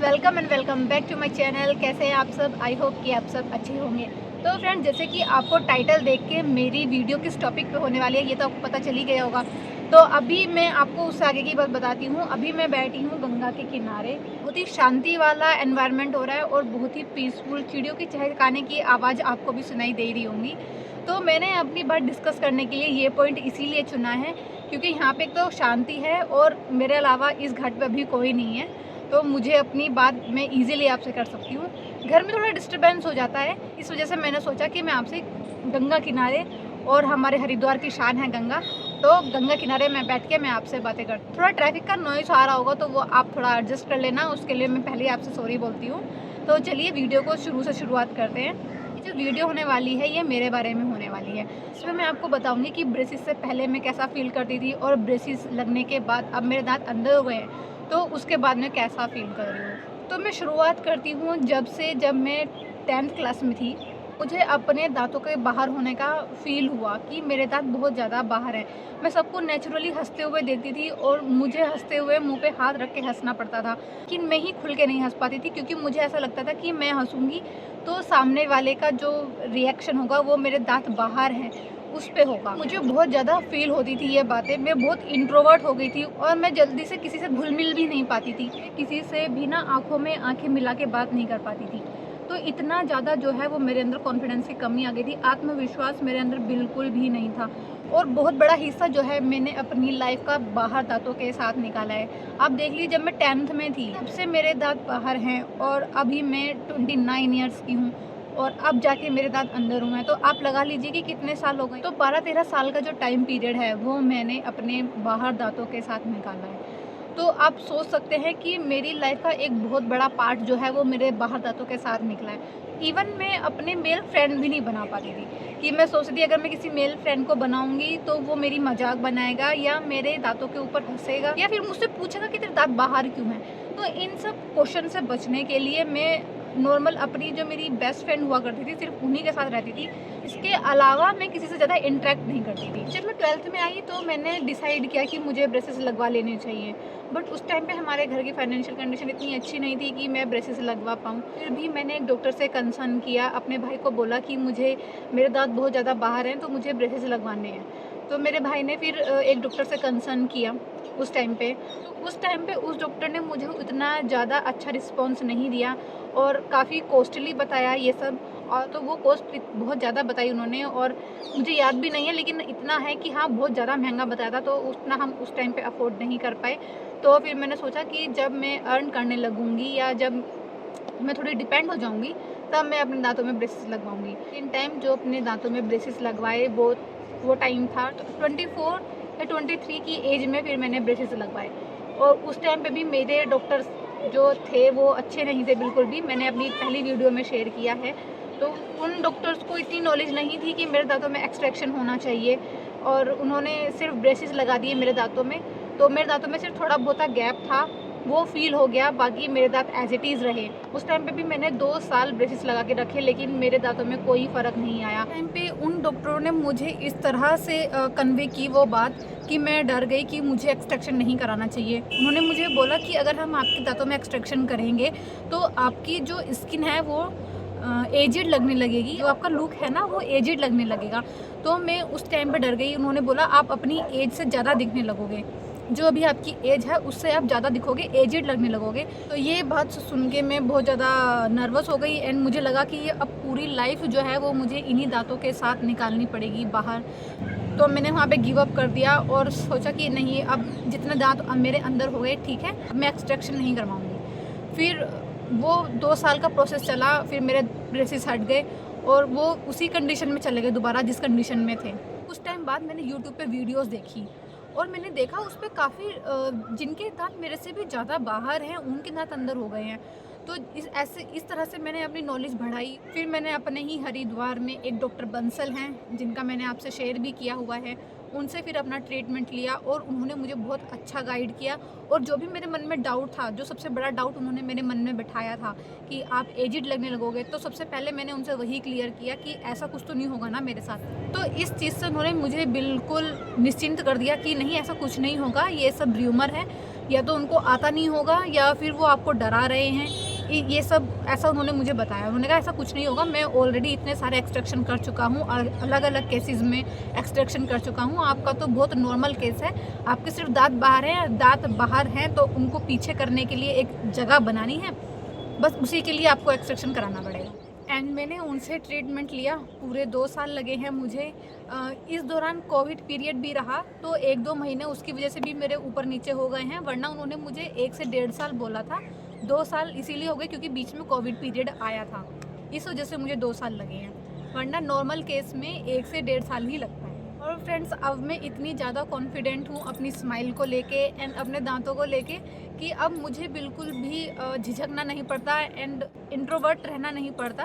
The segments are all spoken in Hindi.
Welcome and welcome back to my channel. कैसे हैं आप सब? आई होप कि आप सब अच्छे होंगे। तो फ्रेंड, जैसे कि आपको टाइटल देख के मेरी वीडियो किस टॉपिक पे होने वाली है ये तो आपको पता चल ही गया होगा। तो अभी मैं आपको उससे आगे की बात बताती हूँ। अभी मैं बैठी हूँ गंगा के किनारे। बहुत ही शांति वाला एनवायरनमेंट हो रहा है और बहुत ही पीसफुल, चिड़ियों की चहचहाने की आवाज़ आपको भी सुनाई दे रही होंगी। तो मैंने अपनी बात डिस्कस करने के लिए ये पॉइंट इसीलिए चुना है क्योंकि यहाँ पे एक तो शांति है और मेरे अलावा इस घाट पे अभी कोई नहीं है, तो मुझे अपनी बात मैं इजीली आपसे कर सकती हूँ। घर में थोड़ा डिस्टरबेंस हो जाता है, इस वजह से मैंने सोचा कि मैं आपसे गंगा किनारे, और हमारे हरिद्वार की शान है गंगा, तो गंगा किनारे मैं बैठ के मैं आपसे बातें करती हूँ। थोड़ा ट्रैफिक का नॉइस आ रहा होगा तो वो आप थोड़ा एडजस्ट कर लेना, उसके लिए मैं पहले आपसे सॉरी बोलती हूँ। तो चलिए वीडियो को शुरू से शुरुआत करते हैं। जो वीडियो होने वाली है ये मेरे बारे में होने वाली है। इसमें मैं आपको बताऊंगी कि ब्रेसिस से पहले मैं कैसा फील करती थी और ब्रेसिस लगने के बाद अब मेरे दांत अंदर हो गए हैं तो उसके बाद मैं कैसा फील कर रही हूँ। तो मैं शुरुआत करती हूँ जब मैं 10th क्लास में थी। मुझे अपने दांतों के बाहर होने का फील हुआ कि मेरे दांत बहुत ज़्यादा बाहर हैं। मैं सबको नेचुरली हंसते हुए देखती थी और मुझे हंसते हुए मुंह पे हाथ रख के हंसना पड़ता था, कि मैं ही खुल के नहीं हंस पाती थी क्योंकि मुझे ऐसा लगता था कि मैं हंसूंगी तो सामने वाले का जो रिएक्शन होगा वो मेरे दांत बाहर हैं उस पे होगा। मुझे बहुत ज़्यादा फील होती थी ये बातें। मैं बहुत इंट्रोवर्ट हो गई थी और मैं जल्दी से किसी से घुल मिल भी नहीं पाती थी, किसी से भी ना आंखों में आंखें मिला के बात नहीं कर पाती थी। तो इतना ज़्यादा जो है वो मेरे अंदर कॉन्फिडेंस की कमी आ गई थी, आत्मविश्वास मेरे अंदर बिल्कुल भी नहीं था। और बहुत बड़ा हिस्सा जो है मैंने अपनी लाइफ का बाहर दांतों के साथ निकाला है। आप देख लीजिए, जब मैं 10th में थी तब से मेरे दांत बाहर हैं और अभी मैं 29 ईयर्स की हूँ और अब जाके मेरे दांत अंदर हुए हैं। तो आप लगा लीजिए कि कितने साल हो गए। तो 12-13 साल का जो टाइम पीरियड है वो मैंने अपने बाहर दांतों के साथ निकाला है। तो आप सोच सकते हैं कि मेरी लाइफ का एक बहुत बड़ा पार्ट जो है वो मेरे बाहर दांतों के साथ निकला है। इवन मैं अपने मेल फ्रेंड भी नहीं बना पाती थी, कि मैं सोचती थी अगर मैं किसी मेल फ्रेंड को बनाऊंगी तो वो मेरी मजाक बनाएगा या मेरे दांतों के ऊपर हंसेगा या फिर मुझसे पूछेगा कि तेरे दांत बाहर क्यों हैं। तो इन सब क्वेश्चन से बचने के लिए मैं नॉर्मल अपनी जो मेरी बेस्ट फ्रेंड हुआ करती थी सिर्फ उन्हीं के साथ रहती थी। इसके अलावा मैं किसी से ज़्यादा इंटरेक्ट नहीं करती थी। जब मैं 12th में आई तो मैंने डिसाइड किया कि मुझे ब्रेसेस लगवा लेने चाहिए, बट उस टाइम पे हमारे घर की फाइनेंशियल कंडीशन इतनी अच्छी नहीं थी कि मैं ब्रेसेस लगवा पाऊँ। फिर भी मैंने एक डॉक्टर से कंसर्न किया, अपने भाई को बोला कि मुझे मेरे दांत बहुत ज़्यादा बाहर हैं तो मुझे ब्रेसेस लगवाने हैं। तो मेरे भाई ने फिर एक डॉक्टर से कंसर्न किया उस टाइम पे। तो उस टाइम पे उस डॉक्टर ने मुझे इतना ज़्यादा अच्छा रिस्पॉन्स नहीं दिया और काफ़ी कॉस्टली बताया ये सब। और तो वो कॉस्ट बहुत ज़्यादा बताई उन्होंने और मुझे याद भी नहीं है, लेकिन इतना है कि हाँ बहुत ज़्यादा महंगा बताया था, तो उतना हम उस टाइम पे अफोर्ड नहीं कर पाए। तो फिर मैंने सोचा कि जब मैं अर्न करने लगूँगी या जब मैं थोड़ी डिपेंड हो जाऊँगी तब मैं अपने दांतों में ब्रेसेस लगवाऊँगी। इन टाइम जो अपने दांतों में ब्रेसेस लगवाए वो टाइम था 24 या 23 की एज में फिर मैंने ब्रेसेस लगवाए। और उस टाइम पे भी मेरे डॉक्टर्स जो थे वो अच्छे नहीं थे बिल्कुल भी। मैंने अपनी पहली वीडियो में शेयर किया है। तो उन डॉक्टर्स को इतनी नॉलेज नहीं थी कि मेरे दांतों में एक्सट्रैक्शन होना चाहिए और उन्होंने सिर्फ ब्रेसेस लगा दिए मेरे दांतों में। तो मेरे दांतों में सिर्फ थोड़ा बहुत गैप था, वो फील हो गया, बाकी मेरे दांत एज इट इज़ रहे। उस टाइम पे भी मैंने 2 साल ब्रेसेस लगा के रखे लेकिन मेरे दांतों में कोई फ़र्क नहीं आया। टाइम पे उन डॉक्टरों ने मुझे इस तरह से कन्वे की वो बात कि मैं डर गई कि मुझे एक्सट्रैक्शन नहीं कराना चाहिए। उन्होंने मुझे बोला कि अगर हम आपके दांतों में एक्सट्रैक्शन करेंगे तो आपकी जो स्किन है वो एजिड लगने लगेगी, जो आपका लुक है ना वो एजिड लगने लगेगा। तो मैं उस टाइम पे डर गई। उन्होंने बोला आप अपनी एज से ज़्यादा दिखने लगोगे, जो अभी आपकी एज है उससे आप ज़्यादा दिखोगे, एजिड लगने लगोगे। तो ये बात सुन के मैं बहुत ज़्यादा नर्वस हो गई एंड मुझे लगा कि ये अब पूरी लाइफ जो है वो मुझे इन्हीं दांतों के साथ निकालनी पड़ेगी बाहर। तो मैंने वहाँ पे गिव अप कर दिया और सोचा कि नहीं, अब जितने दांत अब मेरे अंदर हो गए ठीक है, अब मैं एक्सट्रैक्शन नहीं करवाऊँगी। फिर वो 2 साल का प्रोसेस चला, फिर मेरे ब्रेसेस हट गए और वो उसी कंडीशन में चले गए दोबारा जिस कंडीशन में थे। कुछ टाइम बाद मैंने यूट्यूब पे वीडियोस देखी और मैंने देखा उस पर काफ़ी जिनके दांत मेरे से भी ज़्यादा बाहर हैं उनके दांत अंदर हो गए हैं। तो इस तरह से मैंने अपनी नॉलेज बढ़ाई। फिर मैंने अपने ही हरिद्वार में एक डॉक्टर बंसल हैं जिनका मैंने आपसे शेयर भी किया हुआ है, उनसे फिर अपना ट्रीटमेंट लिया और उन्होंने मुझे बहुत अच्छा गाइड किया। और जो भी मेरे मन में डाउट था, जो सबसे बड़ा डाउट उन्होंने मेरे मन में बैठाया था कि आप एजिड लगने लगोगे, तो सबसे पहले मैंने उनसे वही क्लियर किया कि ऐसा कुछ तो नहीं होगा ना मेरे साथ। तो इस चीज़ से उन्होंने मुझे बिल्कुल निश्चिंत कर दिया कि नहीं, ऐसा कुछ नहीं होगा, ये सब र्यूमर है। या तो उनको आता नहीं होगा या फिर वो आपको डरा रहे हैं। ये सब ऐसा उन्होंने मुझे बताया। उन्होंने कहा ऐसा कुछ नहीं होगा, मैं ऑलरेडी इतने सारे एक्सट्रैक्शन कर चुका हूँ, अलग अलग केसेस में एक्सट्रैक्शन कर चुका हूँ। आपका तो बहुत नॉर्मल केस है, आपके सिर्फ दांत बाहर हैं, दांत बाहर हैं तो उनको पीछे करने के लिए एक जगह बनानी है, बस उसी के लिए आपको एक्सट्रैक्शन कराना पड़ेगा। एंड मैंने उनसे ट्रीटमेंट लिया, पूरे 2 साल लगे हैं मुझे। इस दौरान कोविड पीरियड भी रहा तो 1-2 महीने उसकी वजह से भी मेरे ऊपर नीचे हो गए हैं, वरना उन्होंने मुझे 1 से 1.5 साल बोला था। 2 साल इसीलिए हो गए क्योंकि बीच में कोविड पीरियड आया था, इस वजह से मुझे 2 साल लगे हैं, वरना नॉर्मल केस में 1 से 1.5 साल ही लगता है। और फ्रेंड्स, अब मैं इतनी ज़्यादा कॉन्फिडेंट हूँ अपनी स्माइल को लेके एंड अपने दांतों को लेके कि अब मुझे बिल्कुल भी झिझकना नहीं पड़ता एंड इंट्रोवर्ट रहना नहीं पड़ता,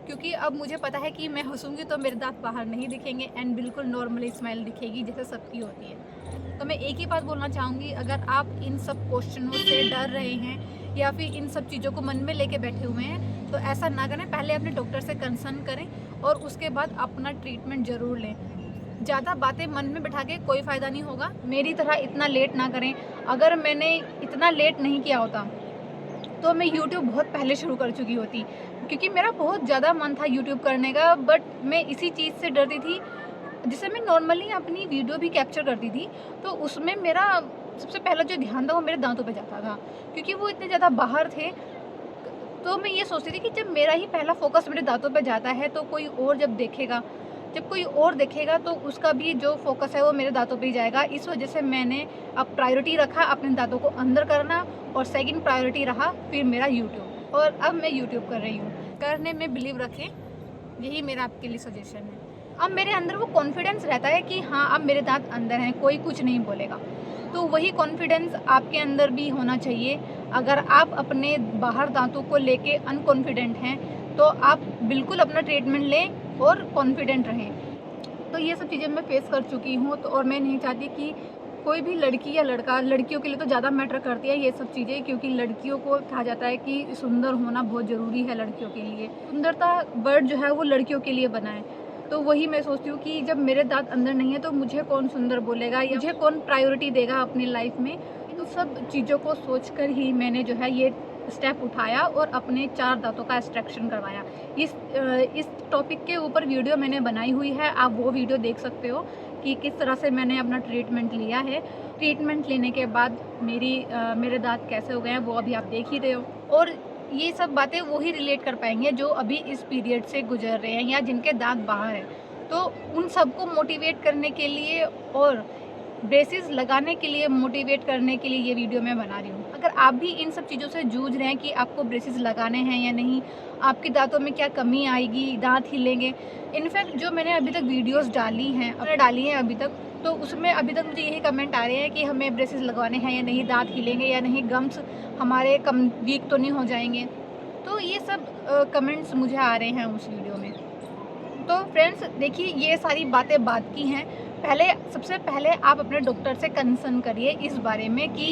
क्योंकि अब मुझे पता है कि मैं हंसूंगी तो मेरे दांत बाहर नहीं दिखेंगे एंड बिल्कुल नॉर्मली स्माइल दिखेगी जैसे सबकी होती है। तो मैं एक ही बात बोलना चाहूँगी, अगर आप इन सब क्वेश्चनों से डर रहे हैं या फिर इन सब चीज़ों को मन में लेके बैठे हुए हैं तो ऐसा ना करें, पहले अपने डॉक्टर से कंसल्ट करें और उसके बाद अपना ट्रीटमेंट ज़रूर लें। ज़्यादा बातें मन में बैठा के कोई फ़ायदा नहीं होगा। मेरी तरह इतना लेट ना करें। अगर मैंने इतना लेट नहीं किया होता तो मैं यूट्यूब बहुत पहले शुरू कर चुकी होती, क्योंकि मेरा बहुत ज़्यादा मन था यूट्यूब करने का, बट मैं इसी चीज़ से डरती थी। जैसे मैं नॉर्मली अपनी वीडियो भी कैप्चर करती थी तो उसमें मेरा सबसे पहला जो ध्यान था वो मेरे दांतों पे जाता था, क्योंकि वो इतने ज़्यादा बाहर थे। तो मैं ये सोचती थी कि जब मेरा ही पहला फोकस मेरे दांतों पे जाता है तो कोई और जब कोई और देखेगा तो उसका भी जो फोकस है वो मेरे दांतों पे ही जाएगा। इस वजह से मैंने अब प्रायोरिटी रखा अपने दांतों को अंदर करना, और सेकंड प्रायोरिटी रहा फिर मेरा यूट्यूब, और अब मैं यूट्यूब कर रही हूँ। करने में बिलीव रखें, यही मेरा आपके लिए सजेशन है। अब मेरे अंदर वो कॉन्फिडेंस रहता है कि हाँ, अब मेरे दांत अंदर हैं, कोई कुछ नहीं बोलेगा। तो वही कॉन्फिडेंस आपके अंदर भी होना चाहिए। अगर आप अपने बाहर दांतों को लेके अनकॉन्फिडेंट हैं तो आप बिल्कुल अपना ट्रीटमेंट लें और कॉन्फिडेंट रहें। तो ये सब चीज़ें मैं फेस कर चुकी हूँ, तो और मैं नहीं चाहती कि कोई भी लड़की या लड़का, लड़कियों के लिए तो ज़्यादा मैटर करती है ये सब चीज़ें, क्योंकि लड़कियों को कहा जाता है कि सुंदर होना बहुत ज़रूरी है लड़कियों के लिए। सुंदरता वर्ड जो है वो लड़कियों के लिए बना है। तो वही मैं सोचती हूँ कि जब मेरे दांत अंदर नहीं है तो मुझे कौन सुंदर बोलेगा या मुझे कौन प्रायोरिटी देगा अपनी लाइफ में। इन सब चीज़ों को सोचकर ही मैंने जो है ये स्टेप उठाया और अपने 4 दांतों का एक्सट्रैक्शन करवाया। इस टॉपिक के ऊपर वीडियो मैंने बनाई हुई है, आप वो वीडियो देख सकते हो कि किस तरह से मैंने अपना ट्रीटमेंट लिया है। ट्रीटमेंट लेने के बाद मेरे दांत कैसे हो गए हैं वो अभी आप देख ही रहे हो। और ये सब बातें वो ही रिलेट कर पाएंगे जो अभी इस पीरियड से गुजर रहे हैं या जिनके दांत बाहर हैं। तो उन सबको मोटिवेट करने के लिए और ब्रेसेस लगाने के लिए मोटिवेट करने के लिए ये वीडियो मैं बना रही हूँ। अगर आप भी इन सब चीज़ों से जूझ रहे हैं कि आपको ब्रेसेस लगाने हैं या नहीं, आपके दांतों में क्या कमी आएगी, दांत हिलेंगे, इनफैक्ट जो मैंने अभी तक वीडियोस डाली हैं अभी तक, तो उसमें अभी तक मुझे यही कमेंट आ रहे हैं कि हमें ब्रेसेस लगवाने हैं या नहीं, दांत हिलेंगे या नहीं, गम्स हमारे कम वीक तो नहीं हो जाएंगे। तो ये सब कमेंट्स मुझे आ रहे हैं उस वीडियो में। तो फ्रेंड्स देखिए, ये सारी बातें बात की हैं। सबसे पहले आप अपने डॉक्टर से कंसर्न करिए इस बारे में कि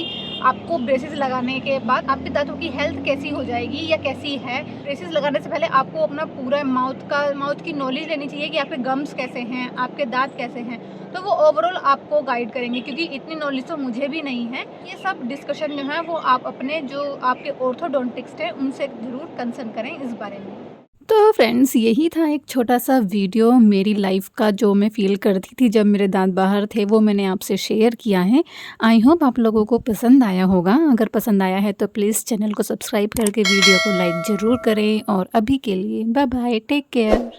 आपको ब्रेसेस लगाने के बाद आपके दांतों की हेल्थ कैसी हो जाएगी या कैसी है। ब्रेसेस लगाने से पहले आपको अपना पूरा माउथ की नॉलेज लेनी चाहिए कि आपके गम्स कैसे हैं, आपके दांत कैसे हैं। तो वो ओवरऑल आपको गाइड करेंगे, क्योंकि इतनी नॉलेज तो मुझे भी नहीं है। ये सब डिस्कशन जो है वो आप अपने जो आपके ऑर्थोडोंटिस्ट हैं उनसे ज़रूर कंसर्न करें इस बारे में। तो फ्रेंड्स, यही था एक छोटा-सा वीडियो मेरी लाइफ़ का, जो मैं फ़ील करती थी जब मेरे दाँत बाहर थे, वो मैंने आपसे शेयर किया है। आई होप आप लोगों को पसंद आया होगा। अगर पसंद आया है तो प्लीज़ चैनल को सब्सक्राइब करके वीडियो को लाइक ज़रूर करें, और अभी के लिए बाय बाय, टेक केयर।